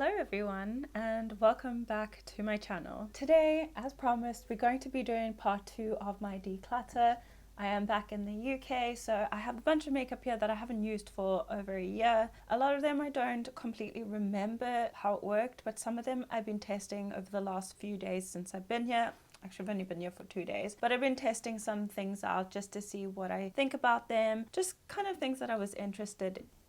Hello everyone and welcome back to my channel. Today, as promised, we're going to be doing part 2 of my declutter. I am back in the UK, so I have a bunch of makeup here that I haven't used for over a year. A lot of them I don't completely remember how it worked, but some of them I've been testing over the last few days since I've been here. Actually, I've only been here for 2 days, but I've been testing some things out just to see what I think about them, just kind of things that I was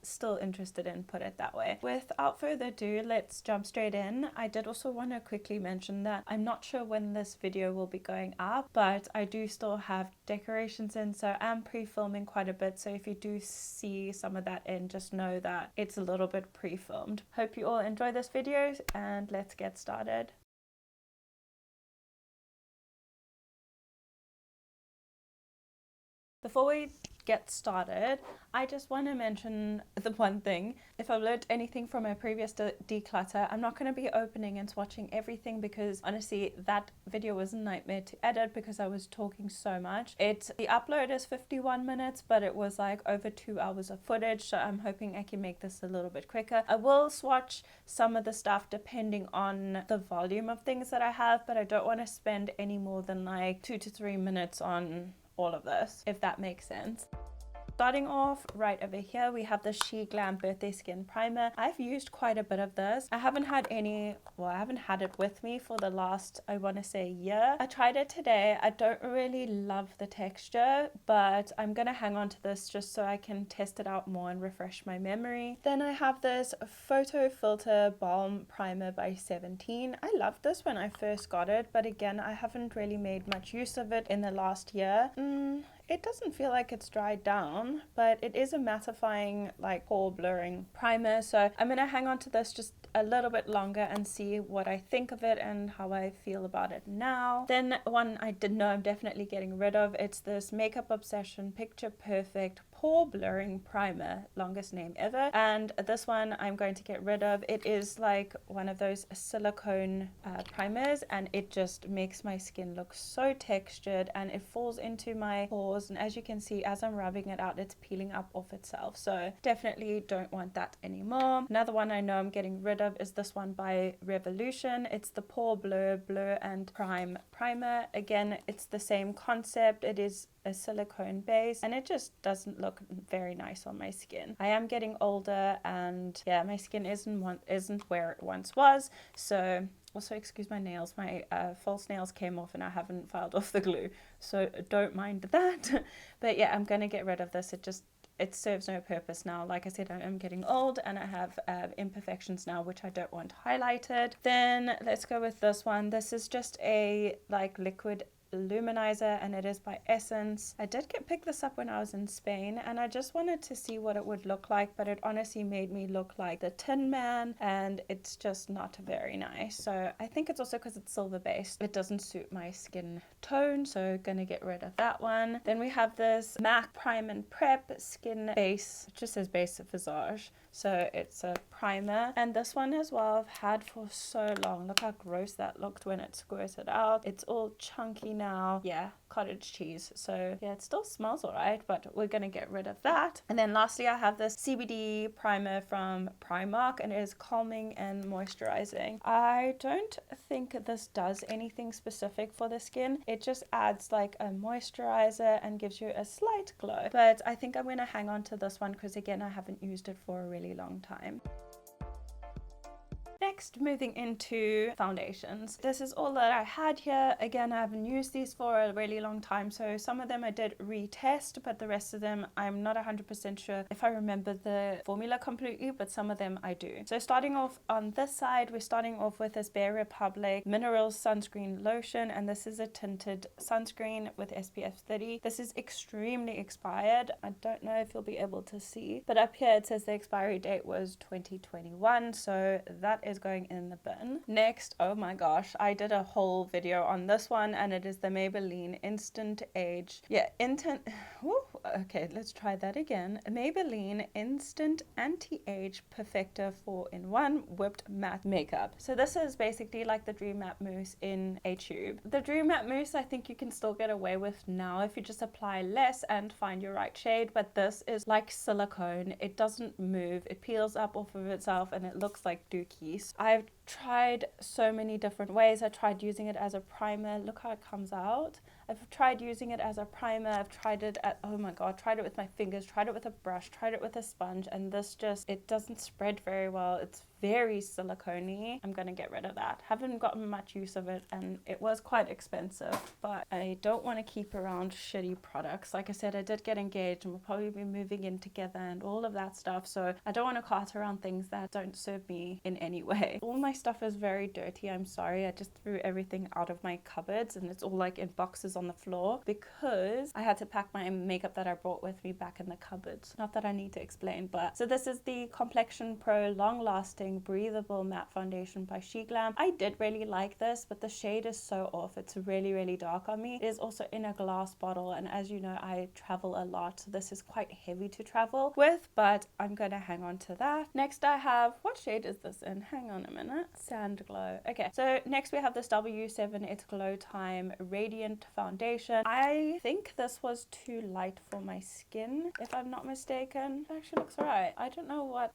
still interested in, put it that way. Without further ado, let's jump straight in. I did also want to quickly mention that I'm not sure when this video will be going up, but I do still have decorations in, so I'm pre-filming quite a bit, so if you do see some of that in, just know that it's a little bit pre-filmed. Hope you all enjoy this video and let's get started. Before we get started, I just want to mention the one thing. If I've learned anything from my previous declutter, I'm not going to be opening and swatching everything because honestly that video was a nightmare to edit because I was talking so much. The upload is 51 minutes, but it was like over 2 hours of footage, so I'm hoping I can make this a little bit quicker. I will swatch some of the stuff depending on the volume of things that I have, but I don't want to spend any more than like 2 to 3 minutes on all of this, if that makes sense. Starting off right over here, we have the She Glam Birthday Skin Primer. I've used quite a bit of this. I haven't had it with me for the last, I want to say, year. I tried it today. I don't really love the texture, but I'm going to hang on to this just so I can test it out more and refresh my memory. Then I have this Photo Filter Balm Primer by 17. I loved this when I first got it, but again, I haven't really made much use of it in the last year. It doesn't feel like it's dried down, but it is a mattifying, like pore blurring primer. So I'm going to hang on to this just a little bit longer and see what I think of it and how I feel about it now. Then one I did know I'm definitely getting rid of. It's this Makeup Obsession Picture Perfect Pore Blurring Primer, longest name ever. And this one I'm going to get rid of. It is like one of those silicone primers, and it just makes my skin look so textured and it falls into my pores. And as you can see, as I'm rubbing it out, it's peeling up off itself. So definitely don't want that anymore. Another one I know I'm getting rid of is this one by Revolution. It's the Pore Blur and Prime Primer. Again, it's the same concept. It is a silicone base and it just doesn't look very nice on my skin. I am getting older and yeah, my skin isn't where it once was. So also excuse my nails, my false nails came off and I haven't filed off the glue, so don't mind that. But yeah, I'm gonna get rid of this. It serves no purpose now. Like I said, I am getting old and I have imperfections now, which I don't want highlighted. Then let's go with this one. This is just a like liquid luminizer and it is by Essence. I did pick this up when I was in Spain and I just wanted to see what it would look like, but it honestly made me look like the Tin Man and it's just not very nice. So I think it's also because it's silver based. It doesn't suit my skin tone, so gonna get rid of that one. Then we have this MAC Prime and Prep Skin Base. It just says Base Visage. So it's a primer, and this one as well I've had for so long. Look how gross that looked when it squirted out. It's all chunky now. Yeah, cottage cheese. So yeah, it still smells alright, but we're gonna get rid of that. And then lastly I have this CBD primer from Primark and it is calming and moisturizing. I don't think this does anything specific for the skin. It just adds like a moisturizer and gives you a slight glow, but I think I'm gonna hang on to this one because again I haven't used it for a really long time. Next, moving into foundations. This is all that I had here. Again, I haven't used these for a really long time, so some of them I did retest, but the rest of them I'm not 100% sure if I remember the formula completely, but some of them I do. So starting off on this side, we're starting off with this Bare Republic Mineral Sunscreen Lotion, and this is a tinted sunscreen with SPF 30. This is extremely expired. I don't know if you'll be able to see, but up here it says the expiry date was 2021, so that is going in the bin. Next, oh my gosh, I did a whole video on this one and it is the Maybelline Instant Age. Yeah, okay, let's try that again. Maybelline Instant Anti-Age Perfector 4-in-1 Whipped Matte Makeup. So this is basically like the Dream Matte Mousse in a tube. The Dream Matte Mousse I think you can still get away with now if you just apply less and find your right shade, but this is like silicone. It doesn't move. It peels up off of itself and it looks like dookies. I've tried so many different ways. I tried using it as a primer. Look how it comes out. I've tried using it as a primer. I've tried it at, oh my god, tried it with my fingers, tried it with a brush, tried it with a sponge, and this just, it doesn't spread very well. It's very silicone-y. I'm gonna get rid of that. Haven't gotten much use of it, and it was quite expensive, but I don't want to keep around shitty products. Like I said, I did get engaged and we'll probably be moving in together and all of that stuff, so I don't want to cart around things that don't serve me in any way. All my stuff is very dirty. I'm sorry. I just threw everything out of my cupboards and it's all like in boxes on the floor because I had to pack my makeup that I brought with me back in the cupboards. Not that I need to explain, but so this is the Complexion Pro Long Lasting Breathable Matte Foundation by SheGlam. I did really like this, but the shade is so off. It's really dark on me. It is also in a glass bottle, and as you know, I travel a lot, so this is quite heavy to travel with, but I'm gonna hang on to that. Next I have, what shade is this in? Hang on a minute. Sand Glow. Okay, so next we have this W7 It's Glow Time Radiant Foundation. I think this was too light for my skin, if I'm not mistaken. It actually looks alright. I don't know what,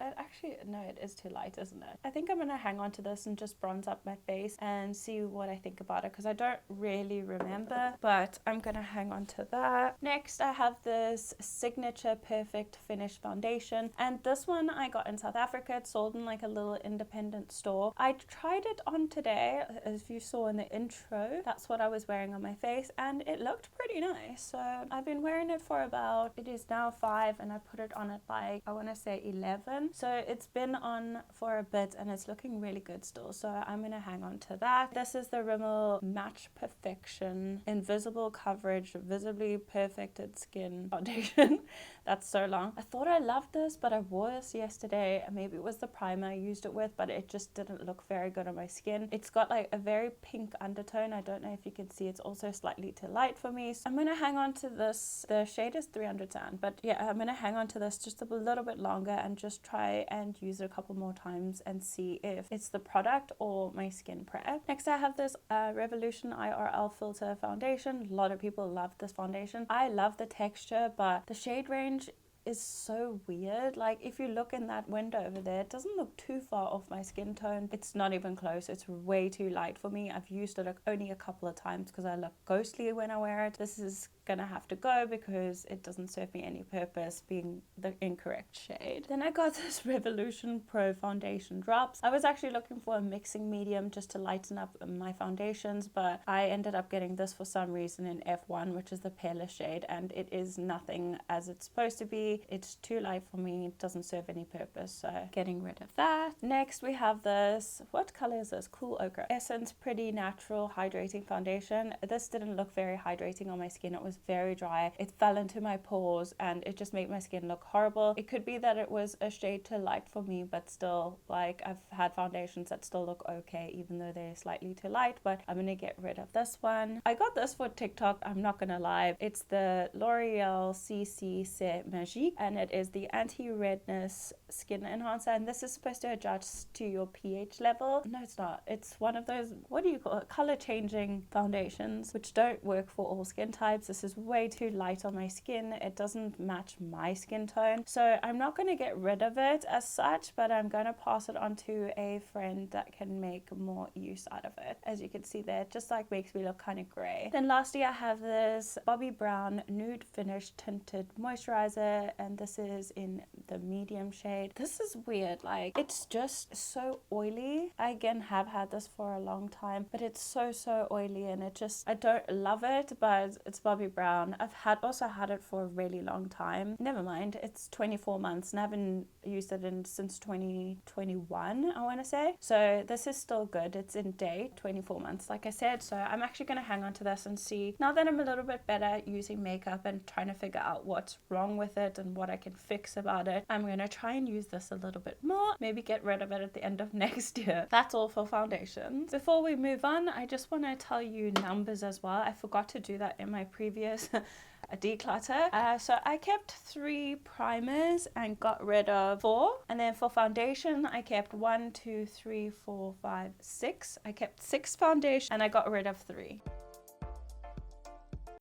no, it is too light, isn't it? I think I'm gonna hang on to this and just bronze up my face and see what I think about it, because I don't really remember, but I'm gonna hang on to that. Next I have this Signature Perfect Finish Foundation, and this one I got in South Africa. It's sold in like a little independent store. I tried it on today, as you saw in the intro. That's what I was wearing on my face and it looked pretty nice. So I've been wearing it for about, it is now 5 and I put it on at like, I want to say 11. So it's been on for a bit and it's looking really good still. So I'm going to hang on to that. This is the Rimmel Match Perfection Invisible Coverage Visibly Perfected Skin Foundation. That's so long. I thought I loved this, but I wore this yesterday. Maybe it was the primer I used it with, but it just didn't look very good on my skin. It's got like a very pink undertone. I don't know if you can see. It's also slightly too light for me. So I'm going to hang on to this. The shade is 300 Sand, but yeah, I'm going to hang on to this just a little bit longer and just try and use it a couple more times and see if it's the product or my skin prep. Next I have this Revolution IRL Filter Foundation. A lot of people love this foundation. I love the texture, but the shade range is so weird. Like if you look in that window over there, it doesn't look too far off my skin tone. It's not even close. It's way too light for me. I've used it only a couple of times because I look ghostly when I wear it. This is gonna have to go because it doesn't serve me any purpose being the incorrect shade. Then I got this Revolution Pro Foundation Drops. I was actually looking for a mixing medium just to lighten up my foundations, but I ended up getting this for some reason in F1, which is the palest shade, and it is nothing as it's supposed to be. It's too light for me. It doesn't serve any purpose, so getting rid of that. Next we have this, what color is this? Cool Ochre. Essence Pretty Natural Hydrating Foundation. This didn't look very hydrating on my skin. It was very dry. It fell into my pores and it just made my skin look horrible. It could be that it was a shade too light for me, but still, like, I've had foundations that still look okay even though they're slightly too light, but I'm gonna get rid of this one. I got this for TikTok, I'm not gonna lie. It's the L'Oreal CC C'est Magique, and it is the anti-redness skin enhancer, and this is supposed to adjust to your pH level. No, it's not. It's one of those, what do you call it, color changing foundations, which don't work for all skin types. This is way too light on my skin. It doesn't match my skin tone, so I'm not going to get rid of it as such, but I'm going to pass it on to a friend that can make more use out of it. As you can see there, it just like makes me look kind of gray. Then lastly I have this Bobbi Brown Nude Finish Tinted Moisturizer, and this is in the medium shade. This is weird, like it's just so oily. I again have had this for a long time, but it's so oily and it just, I don't love it, but it's Bobbi Brown. I've also had it for a really long time. Never mind, it's 24 months and I haven't used it since 2021, I want to say. So this is still good. It's in date, 24 months like I said. So I'm actually going to hang on to this and see, now that I'm a little bit better at using makeup and trying to figure out what's wrong with it and what I can fix about it, I'm going to try and use this a little bit more, maybe get rid of it at the end of next year. That's all for foundations. Before we move on, I just want to tell you numbers as well. I forgot to do that in my previous a declutter. So I kept 3 primers and got rid of 4. And then for foundation, I kept 1, 2, 3, 4, 5, 6. I kept 6 foundation and I got rid of 3.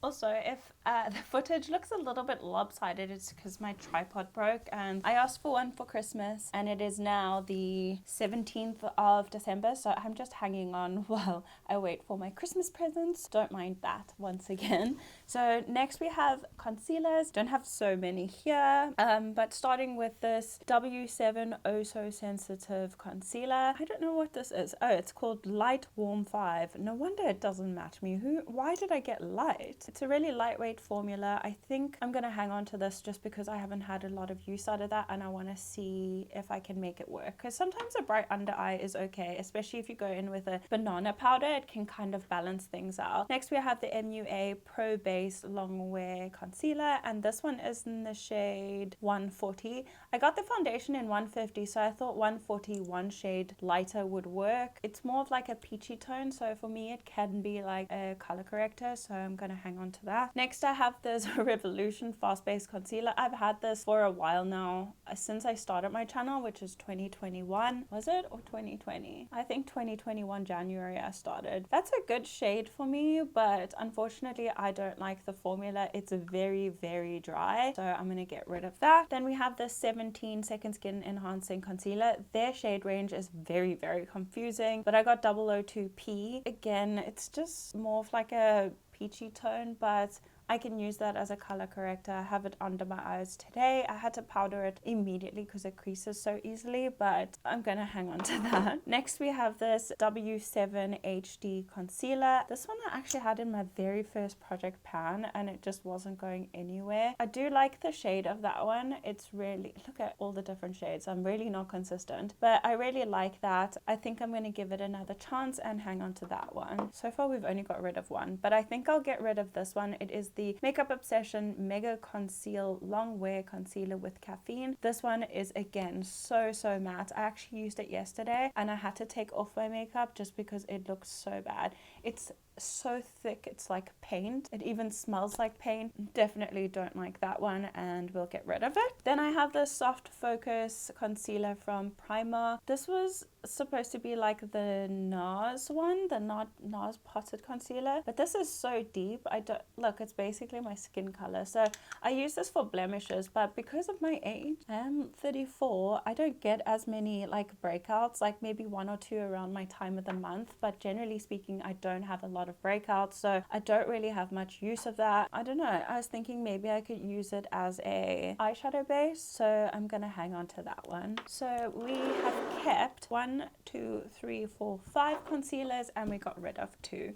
Also, if the footage looks a little bit lopsided, it's because my tripod broke and I asked for one for Christmas and it is now the 17th of December, so I'm just hanging on while I wait for my Christmas presents. Don't mind that once again. So next we have concealers. Don't have so many here, but starting with this W7 Oh So Sensitive Concealer. I don't know what this is. Oh, it's called Light Warm 5. No wonder it doesn't match me. Why did I get light? It's a really lightweight formula. I think I'm going to hang on to this just because I haven't had a lot of use out of that and I want to see if I can make it work. Because sometimes a bright under eye is okay, especially if you go in with a banana powder. It can kind of balance things out. Next we have the MUA Pro Base Long Wear Concealer, and this one is in the shade 140. I got the foundation in 150, so I thought 140 one shade lighter would work. It's more of like a peachy tone, so for me it can be like a color corrector, so I'm going to hang on to that. Next I have this Revolution Fast Base Concealer. I've had this for a while now, since I started my channel, which is 2021. Was it? Or 2020? I think 2021 January I started. That's a good shade for me, but unfortunately I don't like the formula. It's very, very dry, so I'm going to get rid of that. Then we have this 17 Second Skin Enhancing Concealer. Their shade range is very, very confusing, but I got 002P. Again, it's just more of like a peachy tone, but I can use that as a color corrector. I have it under my eyes today. I had to powder it immediately because it creases so easily, but I'm gonna hang on to that. Next we have this W7 HD Concealer. This one I actually had in my very first project pan and it just wasn't going anywhere. I do like the shade of that one. It's really, look at all the different shades. I'm really not consistent, but I really like that. I think I'm gonna give it another chance and hang on to that one. So far we've only got rid of one, but I think I'll get rid of this one. It is the Makeup Obsession Mega Conceal Long Wear Concealer with Caffeine. This one is again so matte. I actually used it yesterday and I had to take off my makeup just because it looks so bad. It's so thick, it's like paint. It even smells like paint. Definitely don't like that one and we'll get rid of it. Then I have this Soft Focus Concealer from Primark. This was supposed to be like the NARS one, the NARS Potted Concealer, but this is so deep. I don't look, it's basically my skin color, so I use this for blemishes, but because of my age, I am 34, I don't get as many like breakouts, like maybe 1 or 2 around my time of the month, but generally speaking I don't have a lot of breakouts, so I don't really have much use of that. I don't know, I was thinking maybe I could use it as a eyeshadow base, so I'm gonna hang on to that one. So we have kept 1, 2, 3, 4, 5 concealers and we got rid of 2.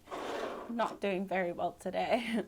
Not doing very well today.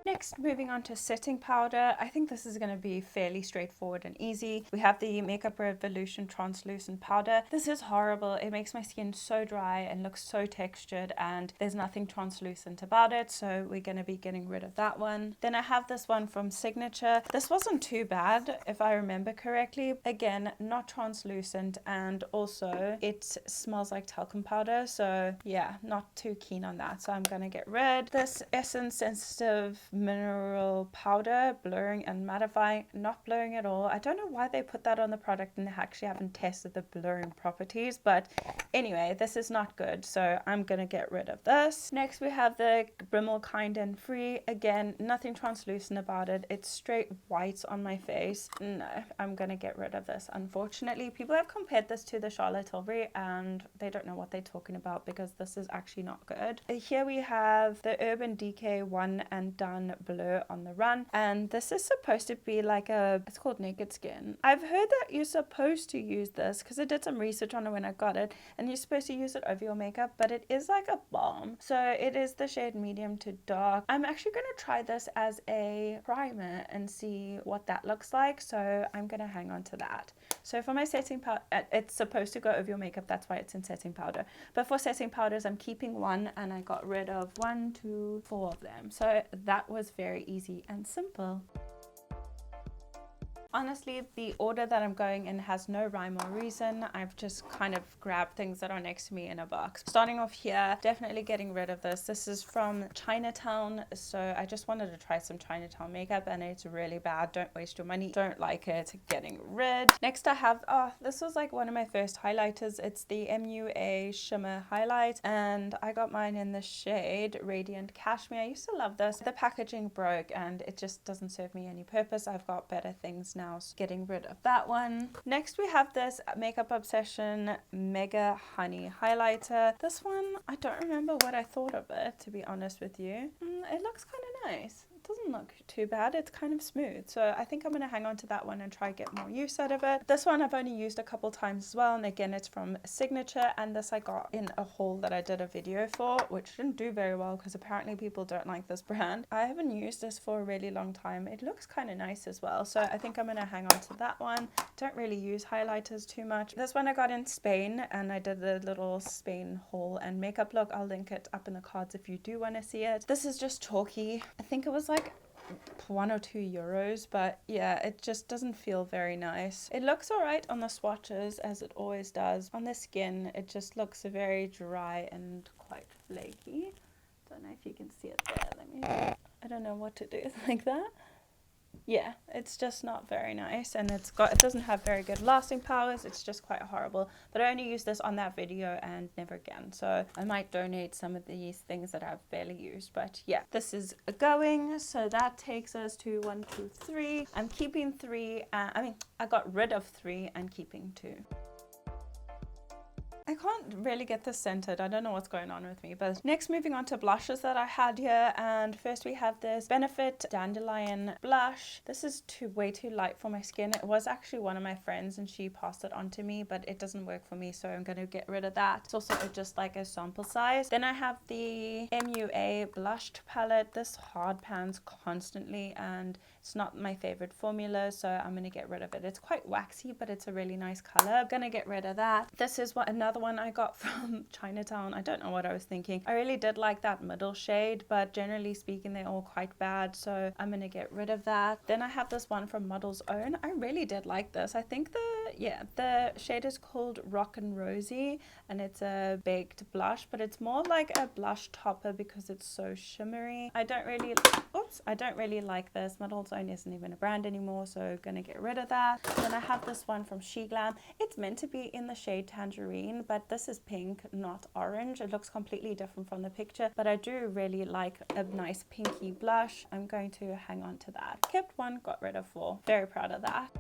Next, moving on to setting powder. I think this is going to be fairly straightforward and easy. We have the Makeup Revolution Translucent Powder. This is horrible. It makes my skin so dry and looks so textured and there's nothing translucent about it, so we're going to be getting rid of that one. Then I have this one from Signature. This wasn't too bad if I remember correctly. Again, not translucent and also it smells like talcum powder, so yeah, not too keen on that, so I'm going to get rid. This Essence Sensitive Mineral Powder, blurring and mattifying. Not blurring at all. I don't know why they put that on the product and they actually haven't tested the blurring properties, but anyway, this is not good, so I'm gonna get rid of this. Next we have the Rimmel Kind and Free. Again, nothing translucent about it. It's straight white on my face. No, I'm gonna get rid of this. Unfortunately, people have compared this to the Charlotte Tilbury and they don't know what they're talking about because this is actually not good. Here we have the Urban Decay One and Done Blur on the Run, and this is supposed to be like it's called Naked Skin. I've heard that you're supposed to use this because I did some research on it when I got it, and you're supposed to use it over your makeup, but it is like a balm, so it is the shade medium to dark. I'm actually going to try this as a primer and see what that looks like, so I'm going to hang on to that. So for my setting powder, it's supposed to go over your makeup, that's why it's in setting powder, but for setting powders I'm keeping one and I got rid of 1, 2, 4 of them, so that was very easy and simple. Honestly, the order that I'm going in has no rhyme or reason. I've just kind of grabbed things that are next to me in a box. Starting off here, definitely getting rid of this. This is from Chinatown, so I just wanted to try some Chinatown makeup and it's really bad. Don't waste your money. Don't like it. Getting rid. Next I have, this was like one of my first highlighters. It's the MUA Shimmer Highlight and I got mine in the shade Radiant Cashmere. I used to love this. The packaging broke and it just doesn't serve me any purpose. I've got better things now, so getting rid of that one. Next we have this Makeup Obsession Mega Honey Highlighter. This one, I don't remember what I thought of it, to be honest with you. It looks kind of nice. Doesn't look too bad. It's kind of smooth, so I think I'm going to hang on to that one and try get more use out of it. This one I've only used a couple times as well, and again it's from Signature, and this I got in a haul that I did a video for, which didn't do very well because apparently people don't like this brand. I haven't used this for a really long time. It looks kind of nice as well, so I think I'm going to hang on to that one. Don't really use highlighters too much. This one I got in Spain and I did a little Spain haul and makeup look. I'll link it up in the cards if you do want to see it. This is just chalky. I think it was like €1 or €2, but yeah, it just doesn't feel very nice. It looks alright on the swatches as it always does. On the skin it just looks very dry and quite flaky. Don't know if you can see it there. Let me, I don't know what to do like that. Yeah, it's just not very nice, and it doesn't have very good lasting powers. It's just quite horrible. But I only used this on that video and never again, so I might donate some of these things that I've barely used. But yeah, this is going, so that takes us to 1, 2, 3. I'm keeping 3. I got rid of 3 and keeping 2. I can't really get this scented. I don't know what's going on with me. But next, moving on to blushes that I had here. And first we have this Benefit Dandelion blush. This is way too light for my skin. It was actually one of my friends and she passed it on to me, but it doesn't work for me, so I'm going to get rid of that. It's also just like a sample size. Then I have the MUA blushed palette. This hard pans constantly and it's not my favorite formula, so I'm going to get rid of it. It's quite waxy, but it's a really nice color. I'm going to get rid of that. This is another one I got from Chinatown. I don't know what I was thinking. I really did like that middle shade, but generally speaking they're all quite bad, so I'm going to get rid of that. Then I have this one from Model's Own. I really did like this. I think the shade is called Rock and Rosy and it's a baked blush, but it's more like a blush topper because it's so shimmery. I don't really like this. Model's Own isn't even a brand anymore, so gonna get rid of that. Then I have this one from She Glam. It's meant to be in the shade Tangerine, but this is pink, not orange. It looks completely different from the picture, but I do really like a nice pinky blush. I'm going to hang on to that. Kept 1, got rid of 4. Very proud of that.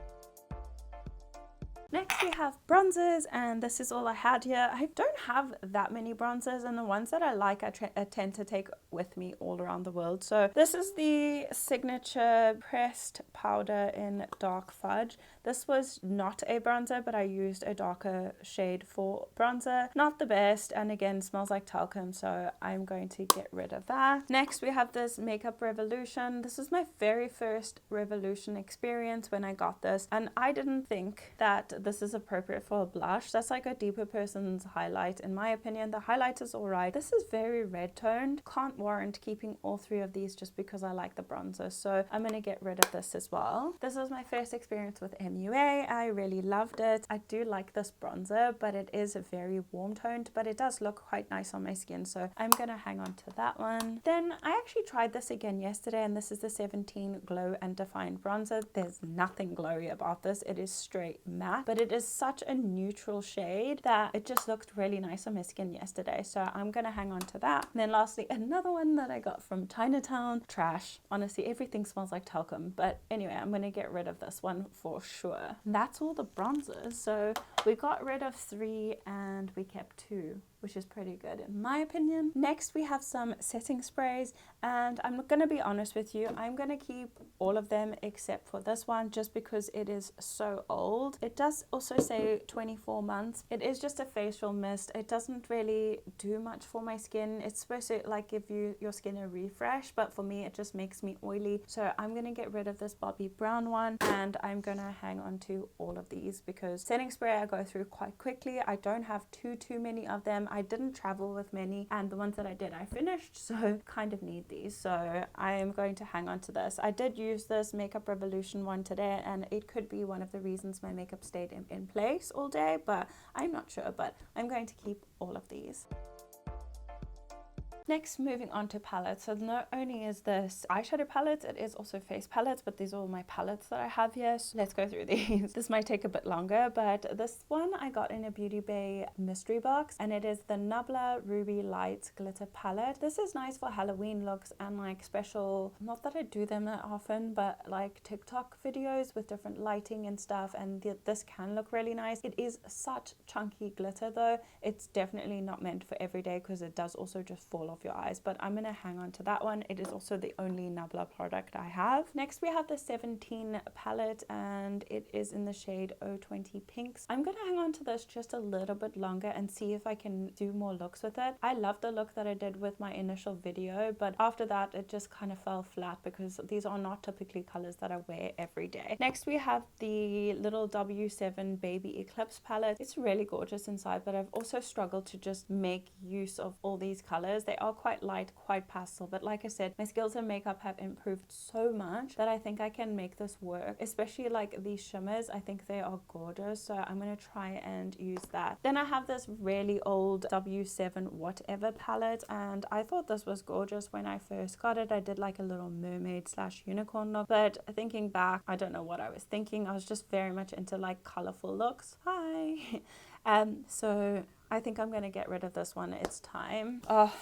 Next we have bronzers, and this is all I had here. I don't have that many bronzers, and the ones that I like I tend to take with me all around the world. So this is the Signature Pressed Powder in Dark Fudge. This was not a bronzer, but I used a darker shade for bronzer. Not the best, and again smells like talcum, so I'm going to get rid of that. Next we have this Makeup Revolution. This is my very first Revolution experience when I got this, and I didn't think that this is appropriate for a blush. That's like a deeper person's highlight in my opinion. The highlight is alright. This is very red toned. Can't warrant keeping all 3 of these just because I like the bronzer, so I'm going to get rid of this as well. This was my first experience with MUA. I really loved it. I do like this bronzer, but it is a very warm toned, but it does look quite nice on my skin, so I'm going to hang on to that one. Then I actually tried this again yesterday, and this is the 17 Glow and Define bronzer. There's nothing glowy about this. It is straight matte, but it is such a neutral shade that it just looked really nice on my skin yesterday, so I'm gonna hang on to that. And then lastly, another one that I got from Chinatown. Trash. Honestly, everything smells like talcum, but anyway, I'm gonna get rid of this one for sure. And that's all the bronzers. So we got rid of 3 and we kept 2, which is pretty good in my opinion. Next we have some setting sprays, and I'm gonna be honest with you, I'm gonna keep all of them except for this one just because it is so old. It does also say 24 months. It is just a facial mist. It doesn't really do much for my skin. It's supposed to like give your skin a refresh, but for me it just makes me oily, so I'm gonna get rid of this Bobbi Brown one and I'm gonna hang on to all of these because setting spray I go through quite quickly. I don't have too many of them. I didn't travel with many, and the ones that I did I finished, so kind of need these. So I am going to hang on to this. I did use this Makeup Revolution one today, and it could be one of the reasons my makeup stayed in place all day, but I'm not sure. But I'm going to keep all of these. Next, moving on to palettes. So not only is this eyeshadow palette, it is also face palettes, but these are all my palettes that I have here. So let's go through these. This might take a bit longer, but this one I got in a Beauty Bay mystery box, and it is the Nubla Ruby Light Glitter Palette. This is nice for Halloween looks and like special, not that I do them that often, but like TikTok videos with different lighting and stuff, and this can look really nice. It is such chunky glitter though. It's definitely not meant for every day because it does also just fall off your eyes, but I'm gonna hang on to that one. It is also the only Nubla product I have. Next we have the 17 palette, and it is in the shade 020 Pinks. I'm gonna hang on to this just a little bit longer and see if I can do more looks with it. I love the look that I did with my initial video, but after that it just kind of fell flat because these are not typically colors that I wear every day. Next we have the little W7 Baby Eclipse palette. It's really gorgeous inside, but I've also struggled to just make use of all these colors. They are quite light, quite pastel, but like I said, my skills in makeup have improved so much that I think I can make this work, especially like these shimmers. I think they are gorgeous, so I'm going to try and use that. Then I have this really old W7 Whatever palette, and I thought this was gorgeous when I first got it. I did like a little mermaid / unicorn look, but thinking back, I don't know what I was thinking. I was just very much into like colorful looks. Hi. So I think I'm going to get rid of this one. It's time. Oh,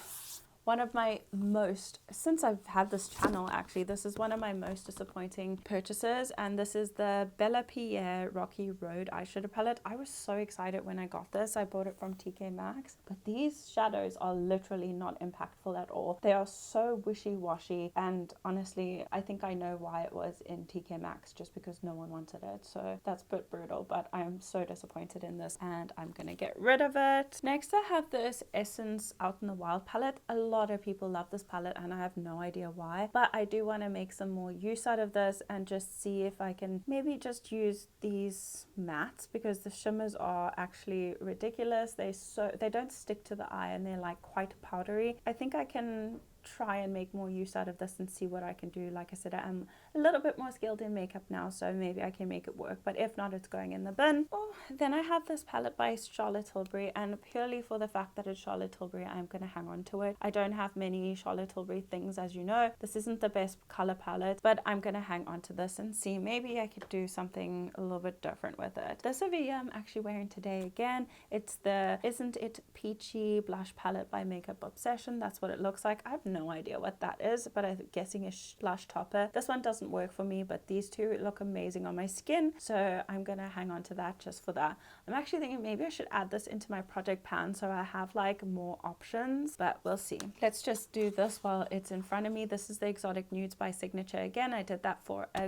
one of my most, since I've had this channel actually, this is one of my most disappointing purchases, and this is the Bella Pierre Rocky Road eyeshadow palette. I was so excited when I got this. I bought it from TK Maxx, but these shadows are literally not impactful at all. They are so wishy-washy, and honestly I think I know why it was in TK Maxx, just because no one wanted it. So that's a bit brutal, but I'm so disappointed in this and I'm gonna get rid of it. Next I have this Essence Out in the Wild palette. A lot of people love this palette and I have no idea why, but I do want to make some more use out of this and just see if I can maybe just use these mattes, because the shimmers are actually ridiculous. They don't stick to the eye and they're like quite powdery. I think I can try and make more use out of this and see what I can do. Like I said, I'm a little bit more skilled in makeup now, so maybe I can make it work, but if not, it's going in the bin. Oh, then I have this palette by Charlotte Tilbury, and purely for the fact that it's Charlotte Tilbury, I'm going to hang on to it. I don't have many Charlotte Tilbury things, as you know. This isn't the best color palette, but I'm going to hang on to this and see maybe I could do something a little bit different with it. This over here I'm actually wearing today again. It's the Isn't It Peachy blush palette by Makeup Obsession. That's what it looks like. I have no idea what that is, but I'm guessing a blush topper. This one doesn't work for me, but these two look amazing on my skin, so I'm gonna hang on to that just for that. I'm actually thinking maybe I should add this into my project pan so I have like more options, but we'll see. Let's just do this while it's in front of me. This is the Exotic Nudes by Signature again. I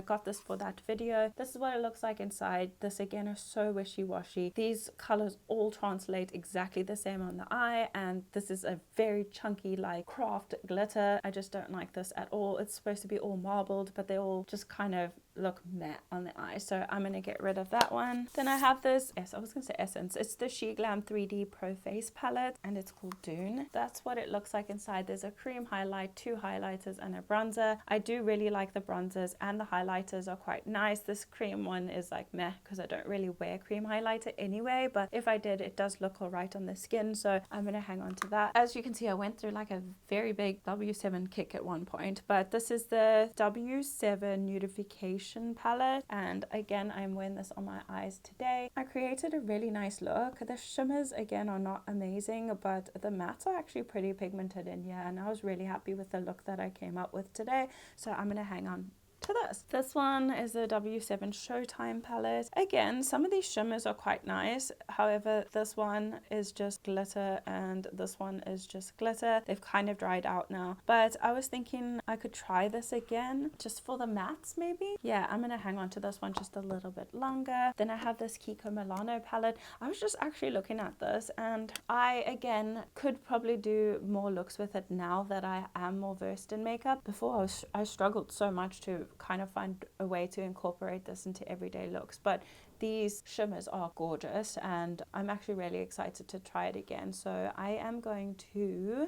got this for that video. This is what it looks like inside. This again is so wishy-washy. These colors all translate exactly the same on the eye, and this is a very chunky like craft glitter. I just don't like this at all. It's supposed to be all marbled, but they all just kind of look matte on the eye, so I'm gonna get rid of that one. Then I have this, I was gonna say Essence. It's the She Glam 3D Pro Face palette, and it's called Dune. That's what it looks like inside. There's a cream highlight, 2 highlighters, and a bronzer. I do really like the bronzers, and the highlighters are quite nice. This cream one is like meh, because I don't really wear cream highlighter anyway, but if I did, it does look all right on the skin, so I'm gonna hang on to that. As you can see, I went through like a very big W7 kick at one point, but this is the W7 Nudification palette, and again I'm wearing this on my eyes today. I created a really nice look. The shimmers again are not amazing, but the mattes are actually pretty pigmented in here, and I was really happy with the look that I came up with today, so I'm gonna hang on to this. This one is the W7 Showtime palette. Again, some of these shimmers are quite nice. However, this one is just glitter and this one is just glitter. They've kind of dried out now, but I was thinking I could try this again just for the mattes maybe. Yeah, I'm gonna hang on to this one just a little bit longer. Then I have this Kiko Milano palette. I was just actually looking at this, and I again could probably do more looks with it now that I am more versed in makeup. Before I struggled so much to kind of find a way to incorporate this into everyday looks. But these shimmers are gorgeous and I'm actually really excited to try it again. So I am going to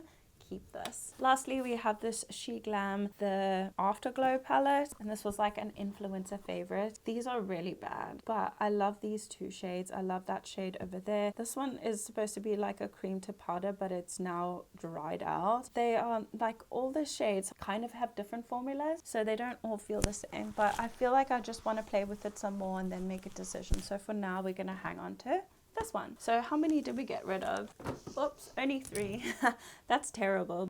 keep this. Lastly, we have this She Glam, the Afterglow palette, and this was like an influencer favorite. These are really bad, but I love these two shades. I love that shade over there. This one is supposed to be like a cream to powder, but it's now dried out. They are like, all the shades kind of have different formulas, so they don't all feel the same, but I feel like I just want to play with it some more and then make a decision. So for now, we're gonna hang on to this one. So how many did we get rid of? Oops, only 3. That's terrible.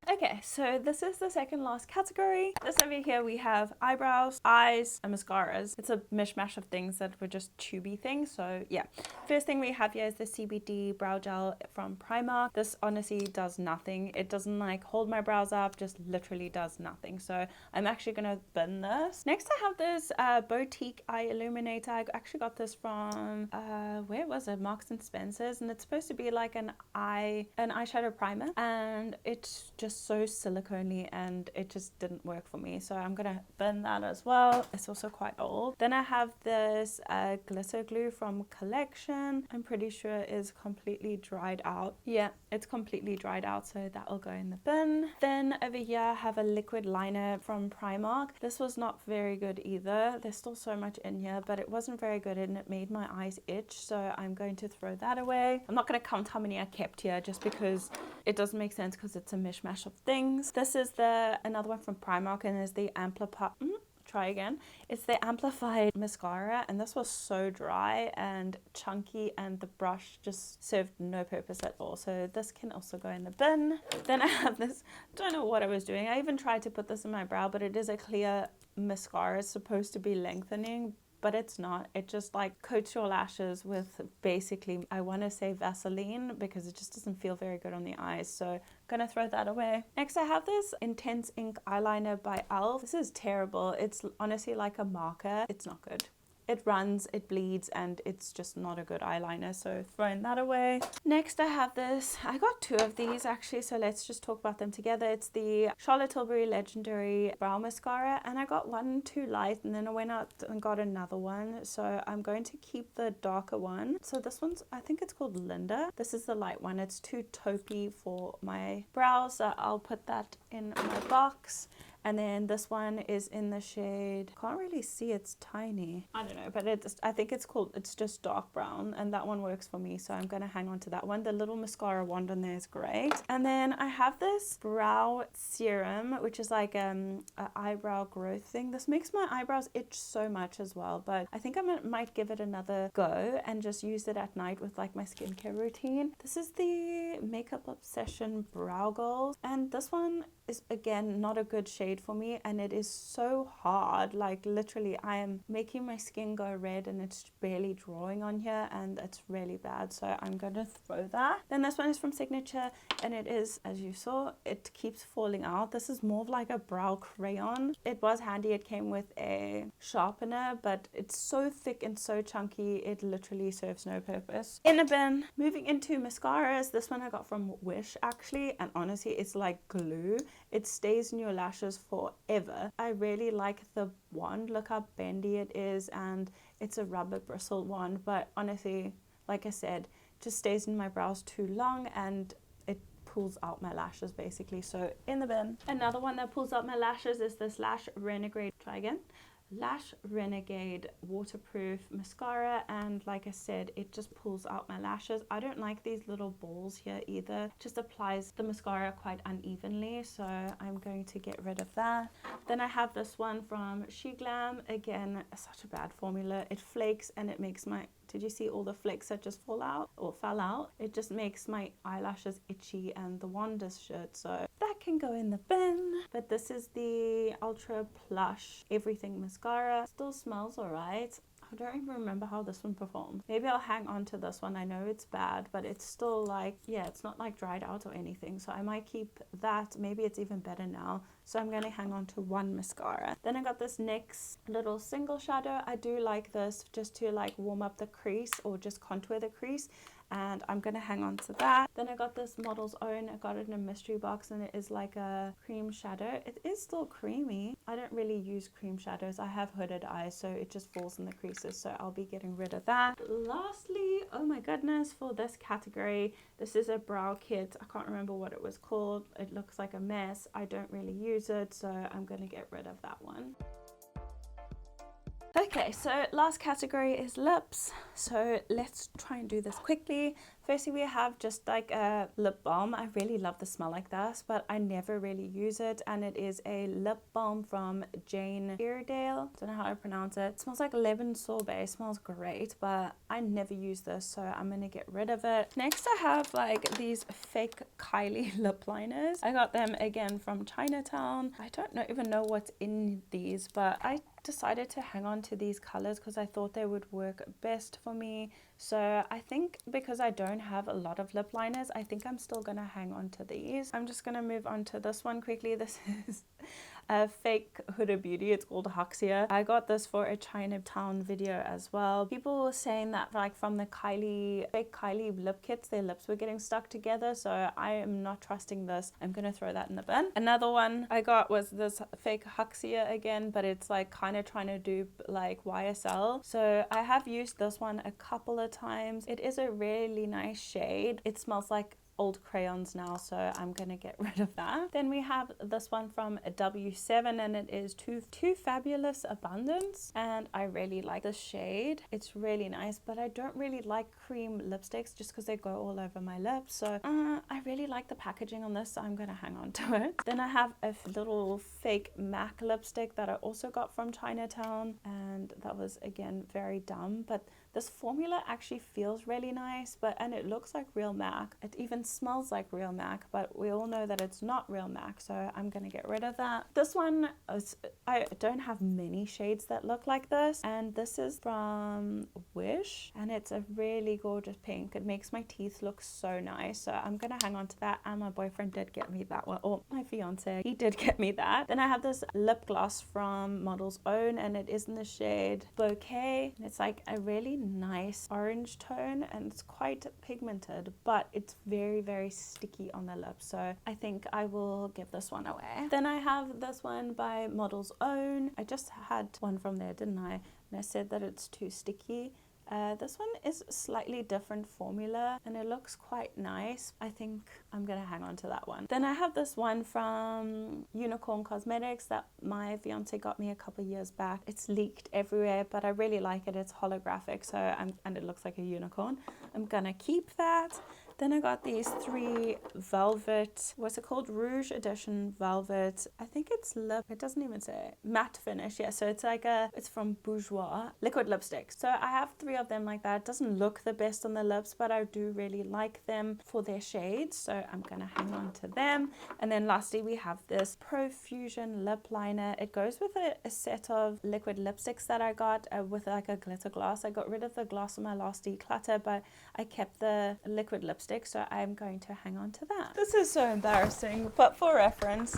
Okay, so this is the second last category. This over here we have eyebrows, eyes, and mascaras. It's a mishmash of things that were just tubey things, so yeah. First thing we have here is the CBD brow gel from Primark. This honestly does nothing. It doesn't like hold my brows up, just literally does nothing. So I'm actually gonna bin this. Next I have this boutique eye illuminator. I actually got this from, where was it? Marks and Spencer's, and it's supposed to be like an eyeshadow primer, and it's just so silicone-y and it just didn't work for me, so I'm gonna bin that as well. It's also quite old. Then I have this glitter glue from Collection. I'm pretty sure is completely dried out. Yeah, it's completely dried out, so that will go in the bin. Then over here I have a liquid liner from Primark. This was not very good either. There's still so much in here, but it wasn't very good and it made my eyes itch, so I'm going to throw that away. I'm not going to count how many I kept here just because it doesn't make sense because it's a mishmash of things. This is another one from Primark, and is the It's the amplified mascara, and this was so dry and chunky and the brush just served no purpose at all, so this can also go in the bin. Then I have this, don't know what I was doing. I even tried to put this in my brow, but it is a clear mascara. It's supposed to be lengthening, but it's not. It just like coats your lashes with basically, I want to say Vaseline, because it just doesn't feel very good on the eyes, so I'm gonna throw that away. Next I have this Intense Ink eyeliner by e.l.f. This is terrible. It's honestly like a marker. It's not good. It runs, it bleeds, and it's just not a good eyeliner, so throwing that away. Next I have this, I got 2 of these actually, so let's just talk about them together. It's the Charlotte Tilbury Legendary Brow Mascara, and I got one too light, and then I went out and got another one, so I'm going to keep the darker one. So this one's, I think it's called Linda. This is the light one. It's too taupey for my brows, so I'll put that in my box. And then this one is in the shade, can't really see, it's tiny. I don't know, but I think it's just dark brown, and that one works for me, so I'm gonna hang on to that one. The little mascara wand on there is great. And then I have this brow serum, which is like an eyebrow growth thing. This makes my eyebrows itch so much as well, but I think I might give it another go and just use it at night with like my skincare routine. This is the Makeup Obsession Brow Gold, and this one is again not a good shade for me, and it is so hard. Like literally I am making my skin go red and it's barely drawing on here, and it's really bad, so I'm gonna throw that. Then this one is from Signature, and it is, as you saw, it keeps falling out. This is more of like a brow crayon. It was handy, it came with a sharpener, but it's so thick and so chunky it literally serves no purpose. In a bin. Moving into mascaras, this one I got from Wish actually, and honestly it's like glue. It stays in your lashes forever. I really like the wand. Look how bendy it is, and it's a rubber bristle wand, but honestly, like I said, just stays in my brows too long and it pulls out my lashes basically, so in the bin. Another one that pulls out my lashes is this Lash Renegade waterproof mascara, and like I said, it just pulls out my lashes. I don't like these little balls here either. It just applies the mascara quite unevenly, so I'm going to get rid of that. Then I have this one from She Glam. Again, such a bad formula. It flakes and it makes my, did you see all the flakes that just fall out or fell out? It just makes my eyelashes itchy, and the wand is shit, so that can go in the bin. But this is the Ultra Plush Everything Mascara. Still smells alright. I don't even remember how this one performed. Maybe I'll hang on to this one. I know it's bad, but it's still like, yeah, it's not like dried out or anything, so I might keep that. Maybe it's even better now. so I'm going to hang on to one mascara. Then I got this NYX little single shadow. I do like this just to like warm up the crease or just contour the crease, and I'm gonna hang on to that. Then I got this Model's Own. I got it in a mystery box, and it is like a cream shadow. It is still creamy. I don't really use cream shadows. I have hooded eyes, so it just falls in the creases, so I'll be getting rid of that. Lastly, oh my goodness, for this category, this is a brow kit. I can't remember what it was called. It looks like a mess. I don't really use it, so I'm gonna get rid of that one. Okay, so last category is lips. So let's try and do this quickly. Firstly, we have just like a lip balm. I really love the smell like this, but I never really use it. And it is a lip balm from Jane Iredale. Don't know how to pronounce it. It smells like lemon sorbet. It smells great, but I never use this, so I'm gonna get rid of it. Next, I have like these fake Kylie lip liners. I got them again from Chinatown. I don't even know what's in these, but I decided to hang on to these colors because I thought they would work best for me. So I think because I don't have a lot of lip liners, I think I'm still gonna hang on to these. I'm just gonna move on to this one quickly. This is a fake Huda Beauty. It's called Huxia. I got this for a Chinatown video as well. People were saying that like from the fake Kylie lip kits, their lips were getting stuck together, so I am not trusting this. I'm gonna throw that in the bin. Another one I got was this fake Huxia again, but it's like kind of trying to do like YSL. So I have used this one a couple of times. It is a really nice shade. It smells like old crayons now, so I'm gonna get rid of that. Then we have this one from W7, and it is Too Fabulous Abundance, and I really like the shade. It's really nice, but I don't really like cream lipsticks just because they go all over my lips, so I really like the packaging on this, so I'm gonna hang on to it. Then I have a little fake MAC lipstick that I also got from Chinatown, and that was again very dumb, but this formula actually feels really nice, and it looks like real MAC. It even smells like real MAC, but we all know that it's not real MAC, so I'm gonna get rid of that. This one I don't have many shades that look like this, and this is from Wish, and it's a really gorgeous pink. It makes my teeth look so nice, so I'm gonna hang on to that. And my boyfriend did get me that one, or my fiance, he did get me that. Then I have this lip gloss from Model's Own, and it is in the shade Bouquet, and it's like a really nice orange tone, and it's quite pigmented, but it's very sticky on the lips, so I think I will give this one away. Then I have this one by Model's Own. I just had one from there, didn't I? And I said that it's too sticky. This one is slightly different formula, and it looks quite nice. I think I'm gonna hang on to that one. Then I have this one from Unicorn Cosmetics that my fiance got me a couple years back. It's leaked everywhere, but I really like it. It's holographic, so and it looks like a unicorn. I'm gonna keep that. Then I got these 3 velvet, what's it called? Rouge Edition Velvet. I think it's it doesn't even say. Matte finish, yeah. So it's like it's from Bourjois liquid lipstick. So I have 3 of them like that. It doesn't look the best on the lips, but I do really like them for their shades. So I'm gonna hang on to them. And then lastly, we have this Profusion lip liner. It goes with a set of liquid lipsticks that I got with like a glitter gloss. I got rid of the gloss on my last declutter, but I kept the liquid lipstick, so I'm going to hang on to that. This is so embarrassing, but for reference,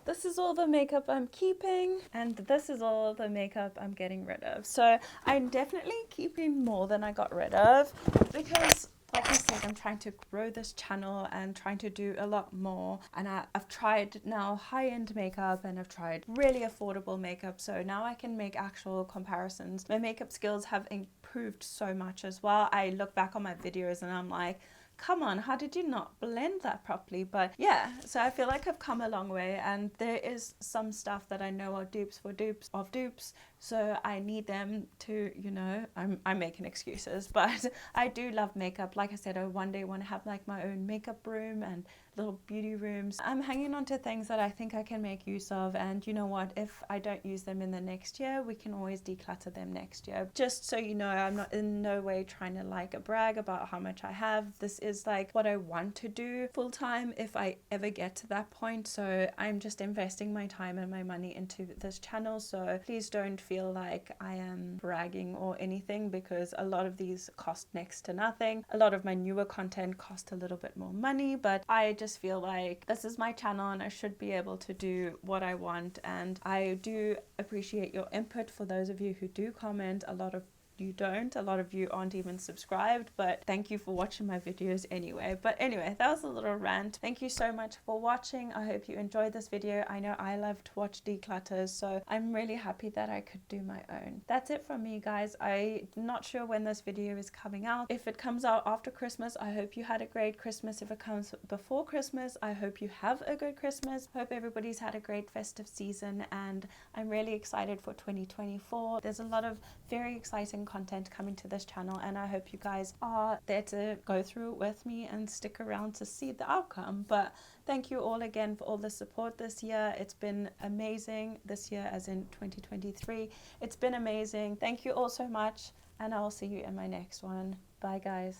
this is all the makeup I'm keeping, and this is all the makeup I'm getting rid of. So I'm definitely keeping more than I got rid of, because like I said, I'm trying to grow this channel and trying to do a lot more, and I've tried now high-end makeup, and I've tried really affordable makeup, so now I can make actual comparisons. My makeup skills have improved so much as well. I look back on my videos and I'm like, come on, how did you not blend that properly? But yeah, so I feel like I've come a long way, and there is some stuff that I know are dupes for dupes of dupes, so I need them to, you know, I'm making excuses, but I do love makeup. Like I said, I one day want to have like my own makeup room and little beauty rooms. I'm hanging on to things that I think I can make use of, and you know what, if I don't use them in the next year, we can always declutter them next year. Just so you know, I'm not in no way trying to like brag about how much I have. This is like what I want to do full time if I ever get to that point, so I'm just investing my time and my money into this channel, so please don't feel like I am bragging or anything, because a lot of these cost next to nothing. A lot of my newer content cost a little bit more money, but I just feel like this is my channel and I should be able to do what I want. And I do appreciate your input. For those of you who do comment, a lot of you don't, a lot of you aren't even subscribed, but thank you for watching my videos anyway. But anyway, that was a little rant. Thank you so much for watching. I hope you enjoyed this video. I know I love to watch declutters, so I'm really happy that I could do my own. That's it from me, guys. I'm not sure when this video is coming out. If it comes out after Christmas, I hope you had a great Christmas. If it comes before Christmas, I hope you have a good Christmas. Hope everybody's had a great festive season, and I'm really excited for 2024. There's a lot of very exciting content coming to this channel, and I hope you guys are there to go through it with me and stick around to see the outcome. But thank you all again for all the support this year. It's been amazing this year, as in 2023. It's been amazing. Thank you all so much, and I'll see you in my next one. Bye, guys.